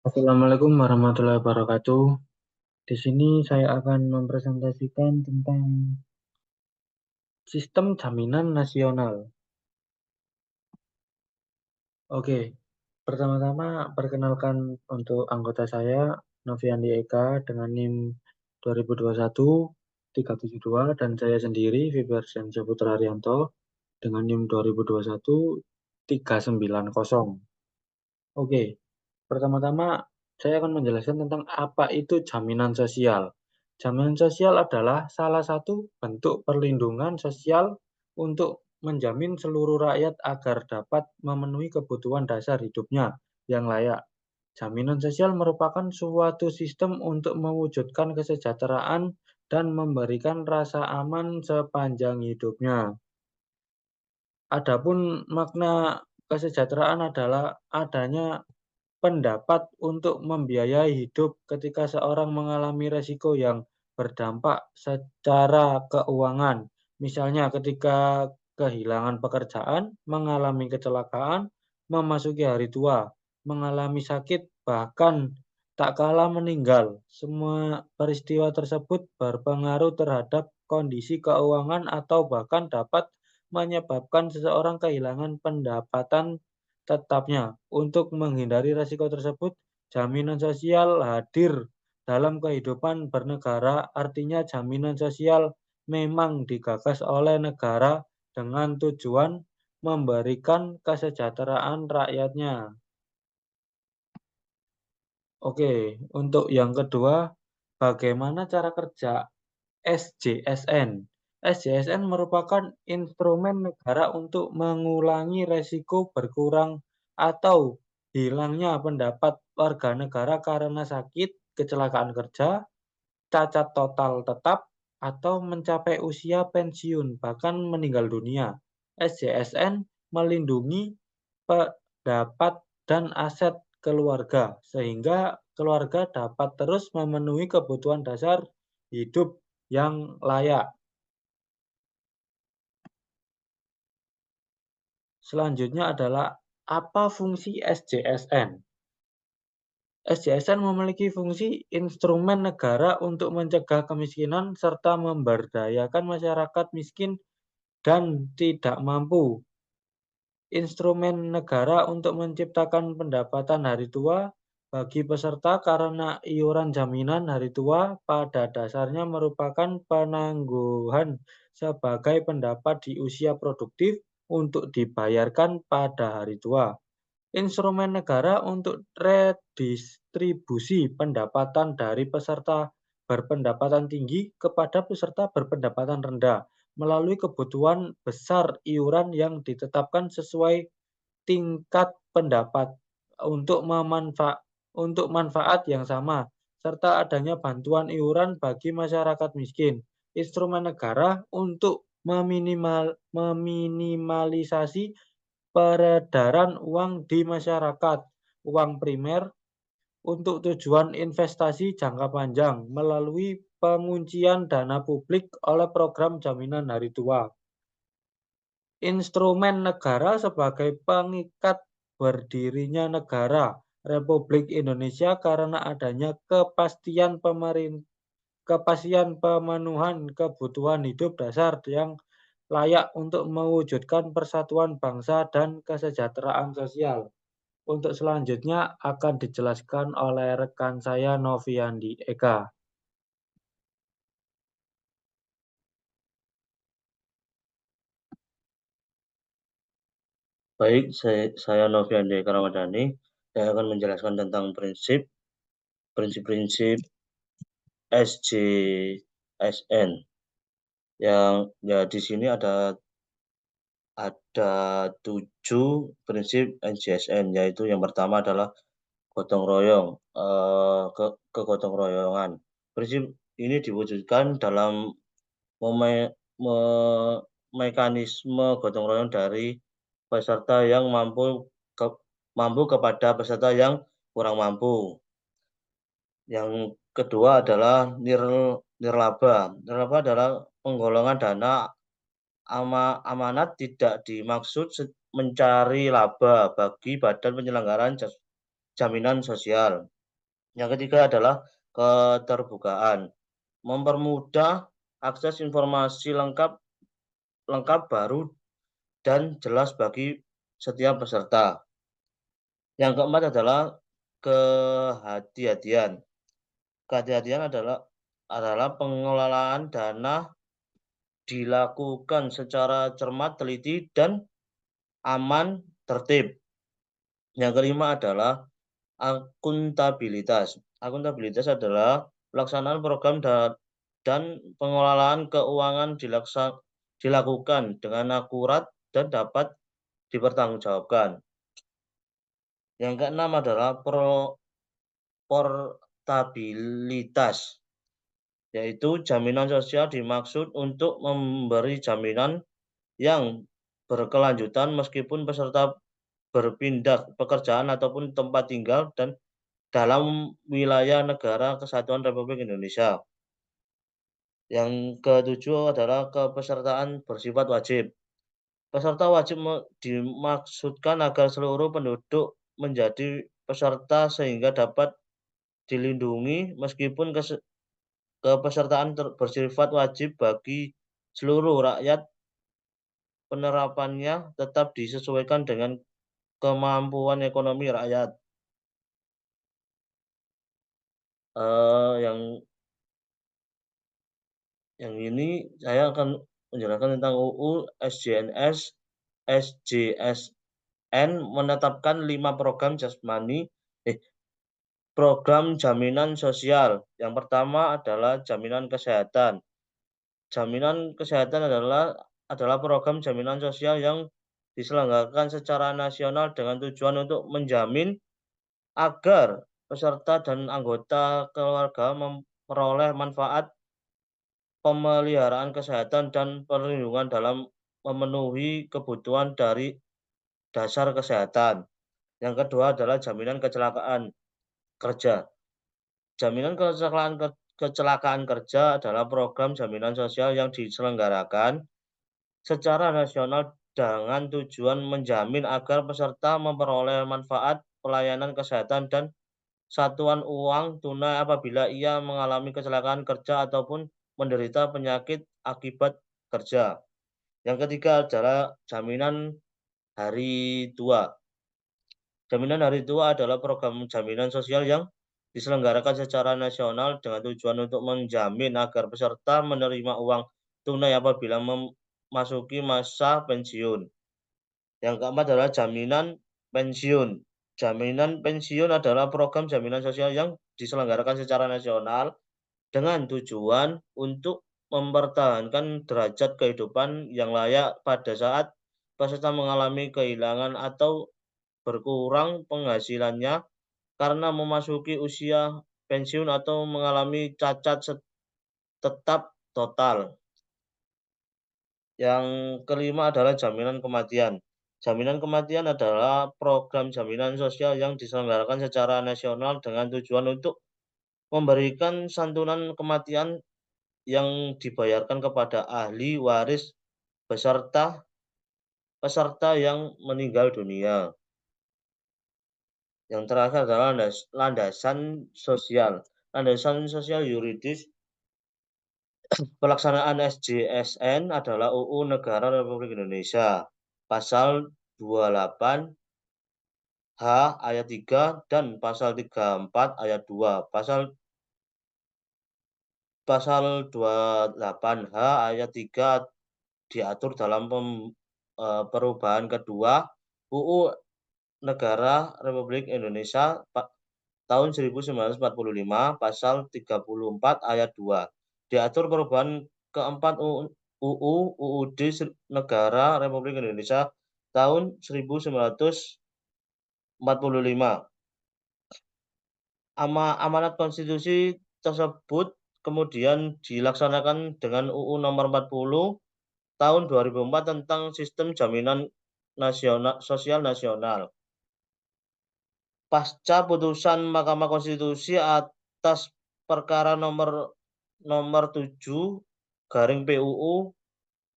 Assalamualaikum warahmatullahi wabarakatuh. Di sini saya akan mempresentasikan tentang sistem jaminan nasional. Oke, pertama-tama perkenalkan untuk anggota saya, Noviandi Eka dengan NIM 2021 372 dan saya sendiri, Fibersiansyah Putra Arianto dengan NIM 2021 390. Oke, pertama-tama, saya akan menjelaskan tentang apa itu jaminan sosial. Jaminan sosial adalah salah satu bentuk perlindungan sosial untuk menjamin seluruh rakyat agar dapat memenuhi kebutuhan dasar hidupnya yang layak. Jaminan sosial merupakan suatu sistem untuk mewujudkan kesejahteraan dan memberikan rasa aman sepanjang hidupnya. Adapun makna kesejahteraan adalah adanya pendapat untuk membiayai hidup ketika seorang mengalami resiko yang berdampak secara keuangan. Misalnya ketika kehilangan pekerjaan, mengalami kecelakaan, memasuki hari tua, mengalami sakit, bahkan tak kalah meninggal. Semua peristiwa tersebut berpengaruh terhadap kondisi keuangan atau bahkan dapat menyebabkan seseorang kehilangan pendapatan tetapnya. Untuk menghindari risiko tersebut, jaminan sosial hadir dalam kehidupan bernegara, artinya jaminan sosial memang digagas oleh negara dengan tujuan memberikan kesejahteraan rakyatnya. Oke, untuk yang kedua, bagaimana cara kerja SJSN? SJSN merupakan instrumen negara untuk mengulangi resiko berkurang atau hilangnya pendapat warga negara karena sakit, kecelakaan kerja, cacat total tetap, atau mencapai usia pensiun, bahkan meninggal dunia. SJSN melindungi pendapat dan aset keluarga, sehingga keluarga dapat terus memenuhi kebutuhan dasar hidup yang layak. Selanjutnya adalah apa fungsi SJSN? SJSN memiliki fungsi instrumen negara untuk mencegah kemiskinan serta memberdayakan masyarakat miskin dan tidak mampu. Instrumen negara untuk menciptakan pendapatan hari tua bagi peserta karena iuran jaminan hari tua pada dasarnya merupakan penangguhan sebagai pendapat di usia produktif untuk dibayarkan pada hari tua. Instrumen negara untuk redistribusi pendapatan dari peserta berpendapatan tinggi kepada peserta berpendapatan rendah melalui kebutuhan besar iuran yang ditetapkan sesuai tingkat pendapat untuk manfaat yang sama, serta adanya bantuan iuran bagi masyarakat miskin. Instrumen negara untuk meminimalisasi peredaran uang di masyarakat, uang primer untuk tujuan investasi jangka panjang melalui penguncian dana publik oleh program jaminan hari tua. Instrumen negara sebagai pengikat berdirinya negara Republik Indonesia karena adanya kepastian pemenuhan kebutuhan hidup dasar yang layak untuk mewujudkan persatuan bangsa dan kesejahteraan sosial. Untuk selanjutnya akan dijelaskan oleh rekan saya Noviandi Eka. Baik, saya Novian Deka Ramadhani. Saya akan menjelaskan tentang prinsip-prinsip SJSN yang ya di sini ada 7 prinsip SJSN, yaitu yang pertama adalah gotong royong, kegotong royongan. Prinsip ini diwujudkan dalam mekanisme gotong royong dari peserta yang mampu kepada peserta yang kurang mampu. Yang kedua adalah nirlaba. Nirlaba adalah penggolongan dana amanat tidak dimaksud mencari laba bagi badan penyelenggaraan jaminan sosial. Yang ketiga adalah keterbukaan, mempermudah akses informasi lengkap baru dan jelas bagi setiap peserta. Yang keempat adalah kehati-hatian. Kehati-hatian adalah pengelolaan dana dilakukan secara cermat, teliti, dan aman, tertib. Yang kelima adalah akuntabilitas. Akuntabilitas adalah pelaksanaan program dan pengelolaan keuangan dilakukan dengan akurat dan dapat dipertanggungjawabkan. Yang keenam adalah portabilitas, yaitu jaminan sosial dimaksud untuk memberi jaminan yang berkelanjutan meskipun peserta berpindah pekerjaan ataupun tempat tinggal dan dalam wilayah negara kesatuan Republik Indonesia. Yang ketujuh adalah kepesertaan bersifat wajib. Peserta wajib dimaksudkan agar seluruh penduduk menjadi peserta sehingga dapat dilindungi meskipun kepesertaan bersifat wajib bagi seluruh rakyat, penerapannya tetap disesuaikan dengan kemampuan ekonomi rakyat. Yang ini saya akan menjelaskan tentang UU SJSN menetapkan 5 program jaminan sosial. Yang pertama adalah jaminan kesehatan. Jaminan kesehatan adalah program jaminan sosial yang diselenggarakan secara nasional dengan tujuan untuk menjamin agar peserta dan anggota keluarga memperoleh manfaat pemeliharaan kesehatan dan perlindungan dalam memenuhi kebutuhan dari dasar kesehatan. Yang kedua adalah jaminan kecelakaan kerja. Jaminan kecelakaan kerja adalah program jaminan sosial yang diselenggarakan secara nasional dengan tujuan menjamin agar peserta memperoleh manfaat pelayanan kesehatan dan satuan uang tunai apabila ia mengalami kecelakaan kerja ataupun menderita penyakit akibat kerja. Yang ketiga adalah jaminan hari tua. Jaminan hari tua adalah program jaminan sosial yang diselenggarakan secara nasional dengan tujuan untuk menjamin agar peserta menerima uang tunai apabila memasuki masa pensiun. Yang keempat adalah jaminan pensiun. Jaminan pensiun adalah program jaminan sosial yang diselenggarakan secara nasional dengan tujuan untuk mempertahankan derajat kehidupan yang layak pada saat peserta mengalami kehilangan atau berkurang penghasilannya karena memasuki usia pensiun atau mengalami cacat tetap total. Yang kelima adalah jaminan kematian. Jaminan kematian adalah program jaminan sosial yang diselenggarakan secara nasional dengan tujuan untuk memberikan santunan kematian yang dibayarkan kepada ahli waris peserta yang meninggal dunia. Yang terakhir adalah landasan sosial. Landasan sosial yuridis pelaksanaan SJSN adalah UU Negara Republik Indonesia. Pasal 28 H ayat 3 dan pasal 34 ayat 2. Pasal 28 H ayat 3 diatur dalam perubahan kedua UU Negara Republik Indonesia tahun 1945 pasal 34 ayat 2. Diatur perubahan keempat UUD Negara Republik Indonesia tahun 1945. Amanat konstitusi tersebut kemudian dilaksanakan dengan UU nomor 40 tahun 2004 tentang sistem jaminan sosial nasional. Pasca putusan Mahkamah Konstitusi atas perkara nomor 7 garing PUU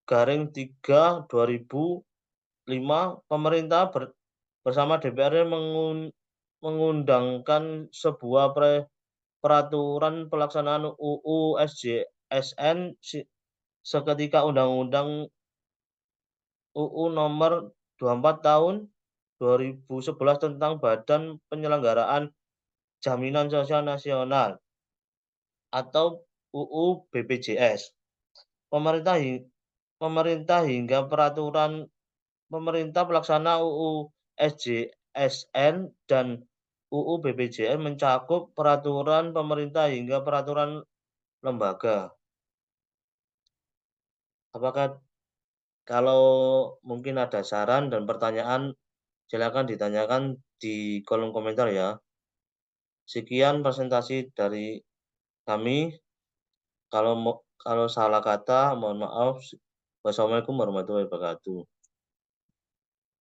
garing 3 2005, pemerintah bersama DPR mengundangkan sebuah peraturan pelaksanaan UU SJSN seketika Undang-Undang UU Nomor 24 Tahun 2011 tentang Badan Penyelenggaraan Jaminan Sosial Nasional atau UU BPJS. Pemerintah hingga peraturan pemerintah pelaksana UU SJSN dan UU BPJS mencakup peraturan pemerintah hingga peraturan lembaga. Apakah kalau mungkin ada saran dan pertanyaan, silakan ditanyakan di kolom komentar ya. Sekian presentasi dari kami. Kalau salah kata, mohon maaf. Wassalamualaikum warahmatullahi wabarakatuh.